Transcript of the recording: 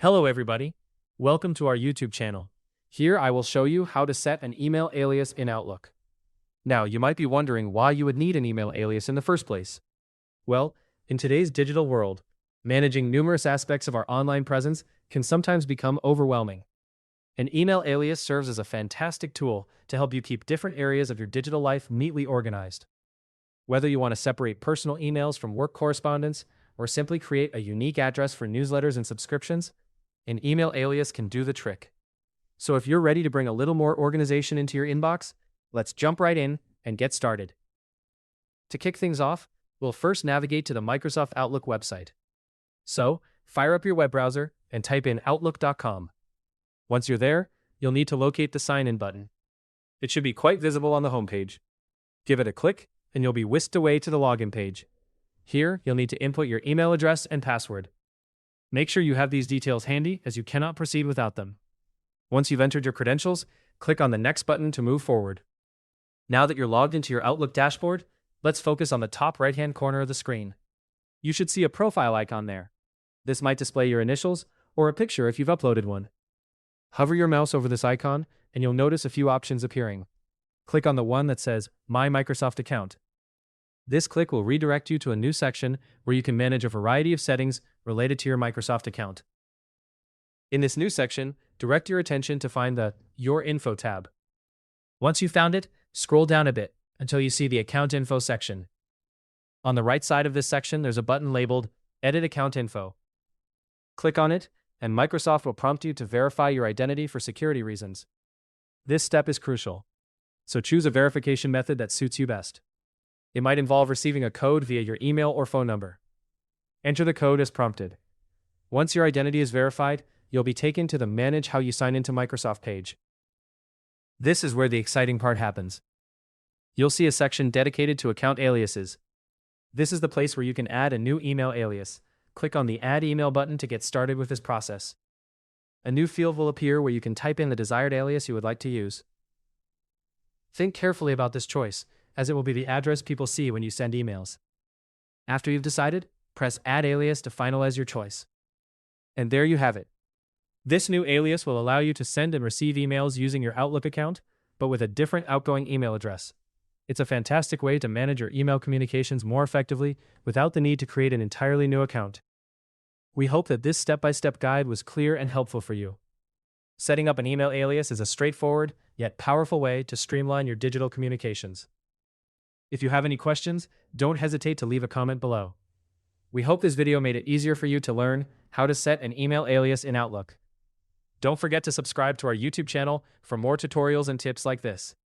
Hello everybody, welcome to our YouTube channel. Here I will show you how to set an email alias in Outlook. Now you might be wondering why you would need an email alias in the first place. Well, in today's digital world, managing numerous aspects of our online presence can sometimes become overwhelming. An email alias serves as a fantastic tool to help you keep different areas of your digital life neatly organized. Whether you want to separate personal emails from work correspondence or simply create a unique address for newsletters and subscriptions, an email alias can do the trick. So if you're ready to bring a little more organization into your inbox, let's jump right in and get started. To kick things off, we'll first navigate to the Microsoft Outlook website. So, fire up your web browser and type in outlook.com. Once you're there, you'll need to locate the sign-in button. It should be quite visible on the homepage. Give it a click, and you'll be whisked away to the login page. Here, you'll need to input your email address and password. Make sure you have these details handy, as you cannot proceed without them. Once you've entered your credentials, click on the Next button to move forward. Now that you're logged into your Outlook dashboard, let's focus on the top right-hand corner of the screen. You should see a profile icon there. This might display your initials or a picture if you've uploaded one. Hover your mouse over this icon, and you'll notice a few options appearing. Click on the one that says My Microsoft Account. This click will redirect you to a new section where you can manage a variety of settings related to your Microsoft account. In this new section, direct your attention to find the Your Info tab. Once you've found it, scroll down a bit until you see the Account Info section. On the right side of this section, there's a button labeled Edit Account Info. Click on it, and Microsoft will prompt you to verify your identity for security reasons. This step is crucial, so choose a verification method that suits you best. It might involve receiving a code via your email or phone number. Enter the code as prompted. Once your identity is verified, you'll be taken to the Manage How You Sign Into Microsoft page. This is where the exciting part happens. You'll see a section dedicated to account aliases. This is the place where you can add a new email alias. Click on the Add Email button to get started with this process. A new field will appear where you can type in the desired alias you would like to use. Think carefully about this choice, as it will be the address people see when you send emails. After you've decided, press Add Alias to finalize your choice. And there you have it. This new alias will allow you to send and receive emails using your Outlook account, but with a different outgoing email address. It's a fantastic way to manage your email communications more effectively without the need to create an entirely new account. We hope that this step-by-step guide was clear and helpful for you. Setting up an email alias is a straightforward, yet powerful way to streamline your digital communications. If you have any questions, don't hesitate to leave a comment below. We hope this video made it easier for you to learn how to set an email alias in Outlook. Don't forget to subscribe to our YouTube channel for more tutorials and tips like this.